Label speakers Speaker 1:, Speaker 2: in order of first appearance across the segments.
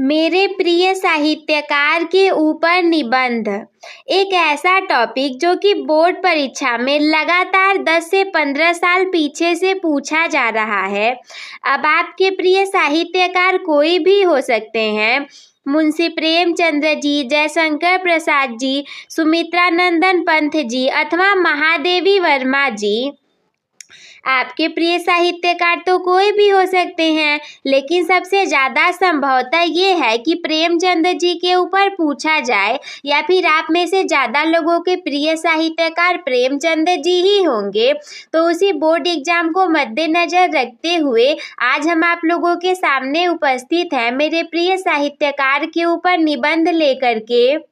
Speaker 1: मेरे प्रिय साहित्यकार के ऊपर निबंध एक ऐसा टॉपिक जो कि बोर्ड परीक्षा में लगातार 10 से 15 साल पीछे से पूछा जा रहा है। अब आपके प्रिय साहित्यकार कोई भी हो सकते हैं। मुंशी प्रेमचंद्र जी, जयशंकर प्रसाद जी, सुमित्रा नंदन पंत जी अथवा महादेवी वर्मा जी। आपके प्रिय साहित्यकार तो कोई भी हो सकते हैं, लेकिन सबसे ज़्यादा संभवतः ये है कि प्रेमचंद जी के ऊपर पूछा जाए या फिर आप में से ज़्यादा लोगों के प्रिय साहित्यकार प्रेमचंद जी ही होंगे। तो उसी बोर्ड एग्जाम को मद्देनजर रखते हुए आज हम आप लोगों के सामने उपस्थित हैं मेरे प्रिय साहित्यकार के ऊपर निबंध लेकर के,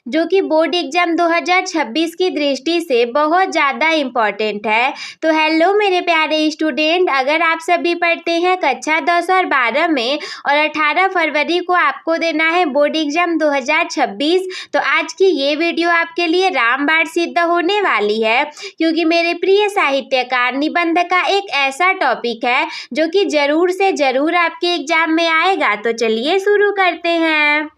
Speaker 1: जो कि बोर्ड एग्जाम 2026 की दृष्टि से बहुत ज़्यादा इम्पॉर्टेंट है। तो हेलो मेरे प्यारे स्टूडेंट, अगर आप सभी पढ़ते हैं कक्षा 10 और 12 में और 18 फरवरी को आपको देना है बोर्ड एग्जाम 2026, तो आज की ये वीडियो आपके लिए रामबाण सिद्ध होने वाली है, क्योंकि मेरे प्रिय साहित्यकार निबंध का एक ऐसा टॉपिक है जो कि ज़रूर से ज़रूर आपके एग्जाम में आएगा। तो चलिए शुरू करते हैं।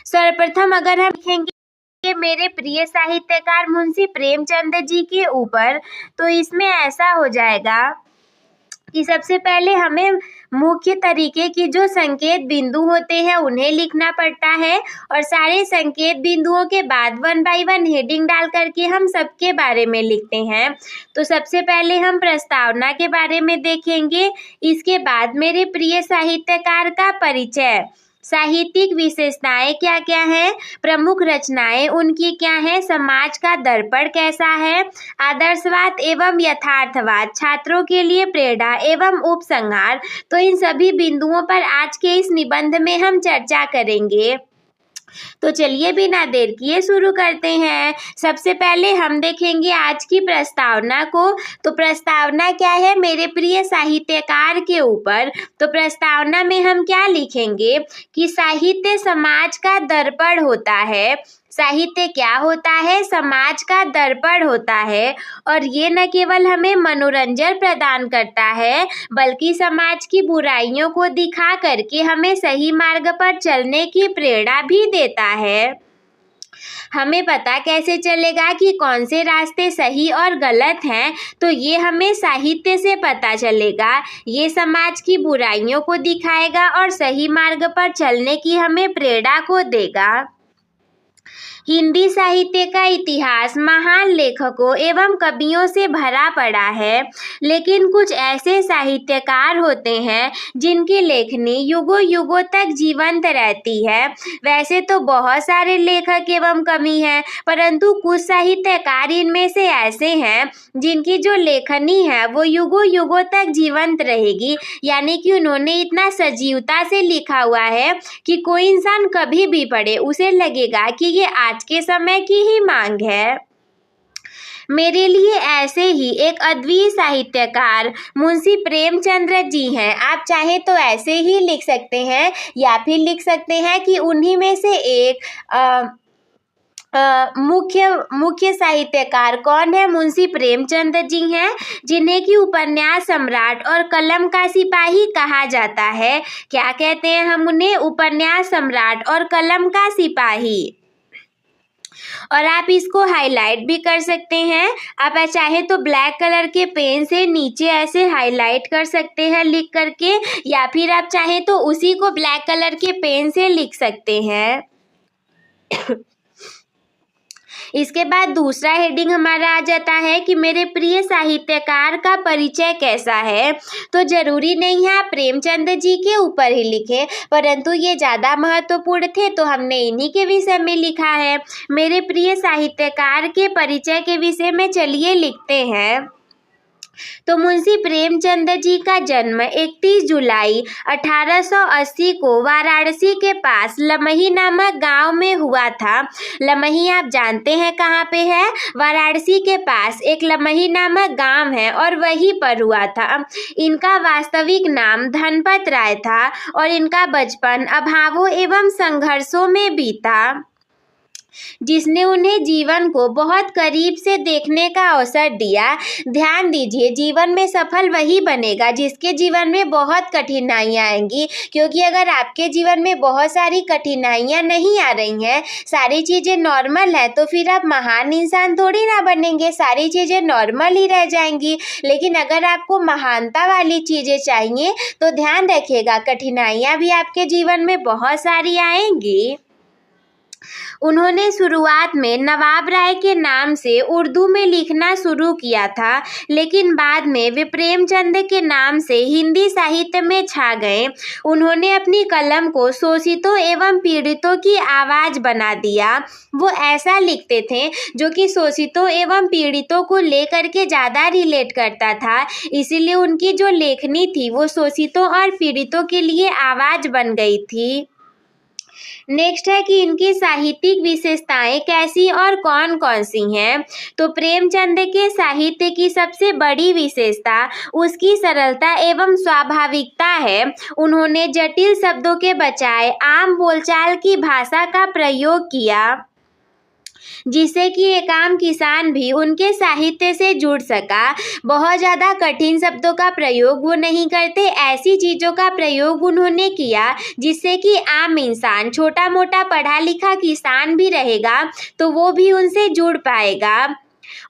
Speaker 1: सर्वप्रथम अगर हम देखेंगे मेरे प्रिय साहित्यकार मुंशी प्रेमचंद जी के ऊपर, तो इसमें ऐसा हो जाएगा कि सबसे पहले हमें मुख्य तरीके की जो संकेत बिंदु होते हैं उन्हें लिखना पड़ता है, और सारे संकेत बिंदुओं के बाद 1 बाय 1 हेडिंग डाल करके हम सबके बारे में लिखते हैं। तो सबसे पहले हम प्रस्तावना के बारे में देखेंगे, इसके बाद मेरे प्रिय साहित्यकार का परिचय, साहित्यिक विशेषताएं क्या क्या है, प्रमुख रचनाएं उनकी क्या है, समाज का दर्पण कैसा है, आदर्शवाद एवं यथार्थवाद, छात्रों के लिए प्रेरणा एवं उपसंहार। तो इन सभी बिंदुओं पर आज के इस निबंध में हम चर्चा करेंगे। तो चलिए बिना देर किए शुरू करते हैं। सबसे पहले हम देखेंगे आज की प्रस्तावना को। तो प्रस्तावना क्या है मेरे प्रिय साहित्यकार के ऊपर, तो प्रस्तावना में हम क्या लिखेंगे कि साहित्य समाज का दर्पण होता है। साहित्य क्या होता है? समाज का दर्पण होता है, और ये न केवल हमें मनोरंजन प्रदान करता है बल्कि समाज की बुराइयों को दिखा करके हमें सही मार्ग पर चलने की प्रेरणा भी देता है। हमें पता कैसे चलेगा कि कौन से रास्ते सही और गलत हैं? तो ये हमें साहित्य से पता चलेगा। ये समाज की बुराइयों को दिखाएगा और सही मार्ग पर चलने की हमें प्रेरणा को देगा। हिंदी साहित्य का इतिहास महान लेखकों एवं कवियों से भरा पड़ा है, लेकिन कुछ ऐसे साहित्यकार होते हैं जिनकी लेखनी युगों युगों तक जीवंत रहती है। वैसे तो बहुत सारे लेखक एवं कवि हैं, परंतु कुछ साहित्यकार इनमें से ऐसे हैं जिनकी जो लेखनी है वो युगों युगों तक जीवंत रहेगी, यानी कि उन्होंने इतना सजीवता से लिखा हुआ है कि कोई इंसान कभी भी पढ़े उसे लगेगा कि ये आज के समय की ही मांग है। मेरे लिए ऐसे ही एक अद्वितीय साहित्यकार मुंशी प्रेमचंद्र जी हैं। आप चाहे तो ऐसे ही लिख सकते हैं या फिर लिख सकते हैं कि उन्हीं में से एक मुख्य साहित्यकार कौन है? मुंशी प्रेमचंद जी हैं, जिन्हें कि उपन्यास सम्राट और कलम का सिपाही कहा जाता है। क्या कहते हैं हम उन्हें? उपन्यास सम्राट और कलम का सिपाही। और आप इसको हाईलाइट भी कर सकते हैं। आप चाहे तो ब्लैक कलर के पेन से नीचे ऐसे हाईलाइट कर सकते हैं लिख करके, या फिर आप चाहे तो उसी को ब्लैक कलर के पेन से लिख सकते हैं। इसके बाद दूसरा हेडिंग हमारा आ जाता है कि मेरे प्रिय साहित्यकार का परिचय कैसा है। तो जरूरी नहीं है आप प्रेमचंद जी के ऊपर ही लिखें, परंतु ये ज़्यादा महत्वपूर्ण थे तो हमने इन्हीं के विषय में लिखा है। मेरे प्रिय साहित्यकार के परिचय के विषय में चलिए लिखते हैं। तो मुंशी प्रेमचंद जी का जन्म 31 जुलाई 1880 को वाराणसी के पास लमही नामक गांव में हुआ था। लमही आप जानते हैं कहाँ पे है? वाराणसी के पास एक लमही नामक गांव है और वहीं पर हुआ था। इनका वास्तविक नाम धनपत राय था और इनका बचपन अभावों एवं संघर्षों में बीता। जिसने उन्हें जीवन को बहुत करीब से देखने का अवसर दिया। ध्यान दीजिए, जीवन में सफल वही बनेगा जिसके जीवन में बहुत कठिनाइयाँ आएंगी, क्योंकि अगर आपके जीवन में बहुत सारी कठिनाइयाँ नहीं आ रही हैं, सारी चीज़ें नॉर्मल है, तो फिर आप महान इंसान थोड़ी ना बनेंगे, सारी चीज़ें नॉर्मल ही रह जाएंगी। लेकिन अगर आपको महानता वाली चीज़ें चाहिए तो ध्यान रखिएगा, कठिनाइयाँ भी आपके जीवन में बहुत सारी आएंगी। उन्होंने शुरुआत में नवाब राय के नाम से उर्दू में लिखना शुरू किया था, लेकिन बाद में वे प्रेमचंद के नाम से हिंदी साहित्य में छा गए। उन्होंने अपनी कलम को शोषितों एवं पीड़ितों की आवाज़ बना दिया। वो ऐसा लिखते थे जो कि शोषितों एवं पीड़ितों को लेकर के ज़्यादा रिलेट करता था, इसीलिए उनकी जो लेखनी थी वो शोषितों और पीड़ितों के लिए आवाज़ बन गई थी। नेक्स्ट है कि इनकी साहित्यिक विशेषताएं कैसी और कौन कौन सी हैं। तो प्रेमचंद के साहित्य की सबसे बड़ी विशेषता उसकी सरलता एवं स्वाभाविकता है। उन्होंने जटिल शब्दों के बजाय आम बोलचाल की भाषा का प्रयोग किया, जिससे कि एक आम किसान भी उनके साहित्य से जुड़ सका। बहुत ज़्यादा कठिन शब्दों का प्रयोग वो नहीं करते, ऐसी चीज़ों का प्रयोग उन्होंने किया जिससे कि आम इंसान, छोटा मोटा पढ़ा लिखा किसान भी रहेगा तो वो भी उनसे जुड़ पाएगा।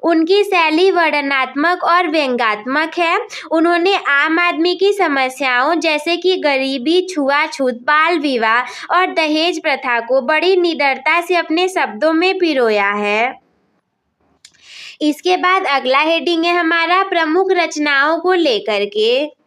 Speaker 1: उनकी शैली वर्णनात्मक और व्यंग्यात्मक है। उन्होंने आम आदमी की समस्याओं जैसे कि गरीबी, छुआछूत, बाल विवाह और दहेज प्रथा को बड़ी निडरता से अपने शब्दों में पिरोया है। इसके बाद अगला हेडिंग है हमारा प्रमुख रचनाओं को लेकर के।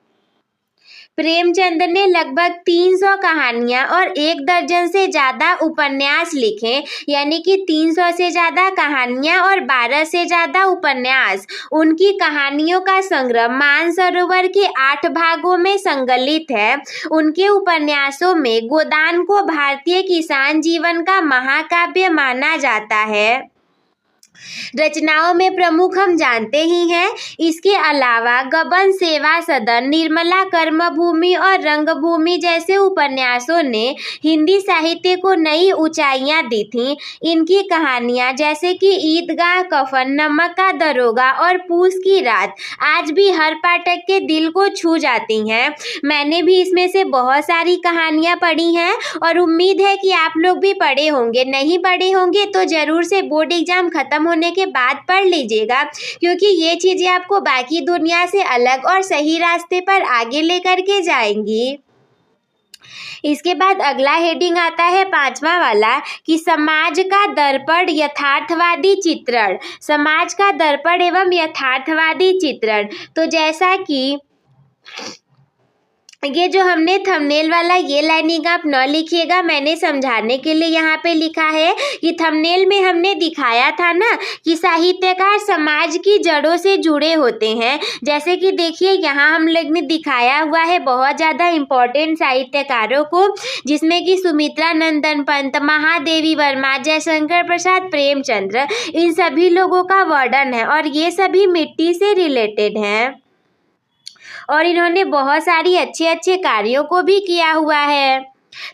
Speaker 1: प्रेमचंद ने लगभग 300 कहानियाँ और 1 दर्जन से ज़्यादा उपन्यास लिखे, यानी कि 300 से ज़्यादा कहानियाँ और 12 से ज़्यादा उपन्यास। उनकी कहानियों का संग्रह मानसरोवर के 8 भागों में संकलित है। उनके उपन्यासों में गोदान को भारतीय किसान जीवन का महाकाव्य माना जाता है। रचनाओं में प्रमुख हम जानते ही हैं। इसके अलावा गबन, सेवा सदन, निर्मला, कर्मभूमि और रंगभूमि जैसे उपन्यासों ने हिंदी साहित्य को नई ऊंचाइयां दी थीं। इनकी कहानियां जैसे कि ईदगाह, कफन, नमक का दरोगा और पूस की रात आज भी हर पाठक के दिल को छू जाती हैं। मैंने भी इसमें से बहुत सारी कहानियां पढ़ी हैं और उम्मीद है कि आप लोग भी पढ़े होंगे। नहीं पढ़े होंगे तो ज़रूर से बोर्ड एग्जाम खत्म होने के बाद पढ़ लीजिएगा, क्योंकि ये चीज़ें आपको बाकी दुनिया से अलग और सही रास्ते पर आगे लेकर के जाएंगी। इसके बाद अगला हेडिंग आता है 5वां वाला कि समाज का दर्पण यथार्थवादी चित्रण। समाज का दर्पण एवं यथार्थवादी चित्रण। तो जैसा कि ये जो हमने थंबनेल वाला ये लाइनिंग आप न लिखिएगा, मैंने समझाने के लिए यहाँ पे लिखा है कि थंबनेल में हमने दिखाया था ना कि साहित्यकार समाज की जड़ों से जुड़े होते हैं। जैसे कि देखिए यहाँ हम लोग ने दिखाया हुआ है बहुत ज़्यादा इम्पोर्टेंट साहित्यकारों को, जिसमें कि सुमित्रा नंदन पंत, महादेवी वर्मा, जयशंकर प्रसाद, प्रेमचंद्र, इन सभी लोगों का वर्णन है और ये सभी मिट्टी से रिलेटेड हैं और इन्होंने बहुत सारी अच्छे अच्छे कार्यों को भी किया हुआ है।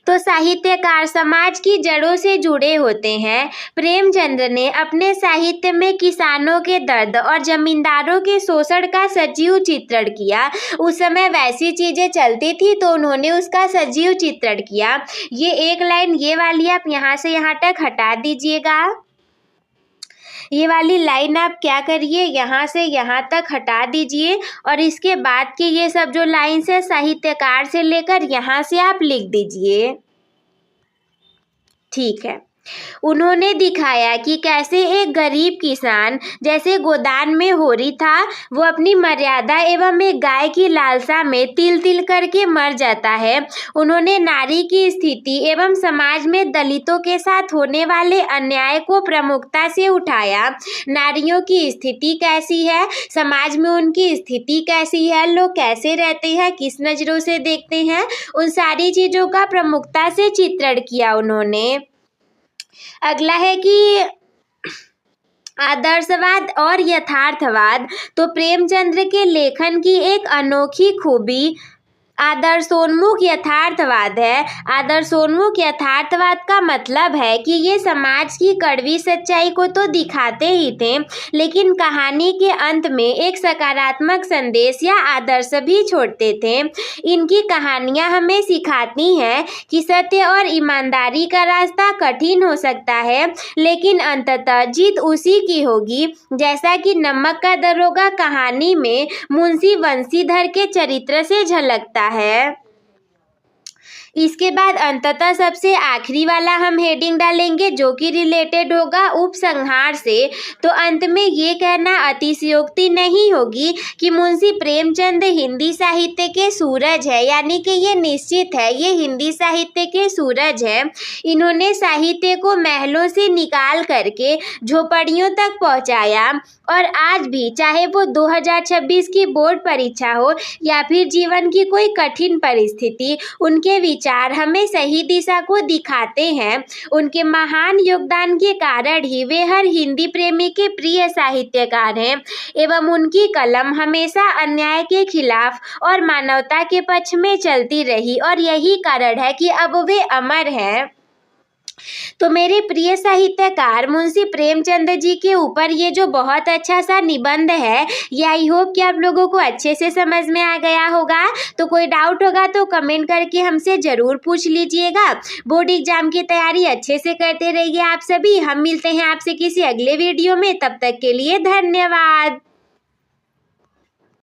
Speaker 1: तो साहित्यकार समाज की जड़ों से जुड़े होते हैं। प्रेमचंद्र ने अपने साहित्य में किसानों के दर्द और जमींदारों के शोषण का सजीव चित्रण किया। उस समय वैसी चीज़ें चलती थी तो उन्होंने उसका सजीव चित्रण किया। ये एक लाइन ये वाली आप यहाँ से यहाँ तक हटा दीजिएगा। ये वाली लाइन आप क्या करिए, यहाँ से यहाँ तक हटा दीजिए और इसके बाद के ये सब जो लाइन्स है साहित्यकार से लेकर यहाँ से आप लिख दीजिए। ठीक है। उन्होंने दिखाया कि कैसे एक गरीब किसान जैसे गोदान में होरी था, वो अपनी मर्यादा एवं एक गाय की लालसा में तिल तिल करके मर जाता है। उन्होंने नारी की स्थिति एवं समाज में दलितों के साथ होने वाले अन्याय को प्रमुखता से उठाया। नारियों की स्थिति कैसी है, समाज में उनकी स्थिति कैसी है, लोग कैसे रहते हैं, किस नज़रों से देखते हैं, उन सारी चीज़ों का प्रमुखता से चित्रण किया उन्होंने। अगला है कि आदर्शवाद और यथार्थवाद। तो प्रेमचंद्र के लेखन की एक अनोखी खूबी आदर्शोन्मुख यथार्थवाद है। आदर्शोन्मुख यथार्थवाद का मतलब है कि ये समाज की कड़वी सच्चाई को तो दिखाते ही थे, लेकिन कहानी के अंत में एक सकारात्मक संदेश या आदर्श भी छोड़ते थे। इनकी कहानियां हमें सिखाती हैं कि सत्य और ईमानदारी का रास्ता कठिन हो सकता है, लेकिन अंततः जीत उसी की होगी, जैसा कि नमक का दरोगा कहानी में मुंशी बंशीधर के चरित्र से झलकता है। इसके बाद अंततः सबसे आखिरी वाला हम हेडिंग डालेंगे जो कि रिलेटेड होगा उपसंहार से। तो अंत में ये कहना अतिशयोक्ति नहीं होगी कि मुंशी प्रेमचंद हिंदी साहित्य के सूरज है, यानी कि ये निश्चित है, ये हिंदी साहित्य के सूरज है। इन्होंने साहित्य को महलों से निकाल करके झोपड़ियों तक पहुंचाया, और आज भी चाहे वो 2026 की बोर्ड परीक्षा हो या फिर जीवन की कोई कठिन परिस्थिति, उनके विचार हमें सही दिशा को दिखाते हैं। उनके महान योगदान के कारण ही वे हर हिंदी प्रेमी के प्रिय साहित्यकार हैं, एवं उनकी कलम हमेशा अन्याय के खिलाफ और मानवता के पक्ष में चलती रही, और यही कारण है कि अब वे अमर हैं। तो मेरे प्रिय साहित्यकार मुंशी प्रेमचंद जी के ऊपर ये जो बहुत अच्छा सा निबंध है, ये आई होप कि आप लोगों को अच्छे से समझ में आ गया होगा। तो कोई डाउट होगा तो कमेंट करके हमसे ज़रूर पूछ लीजिएगा। बोर्ड एग्जाम की तैयारी अच्छे से करते रहिए आप सभी। हम मिलते हैं आपसे किसी अगले वीडियो में, तब तक के लिए धन्यवाद।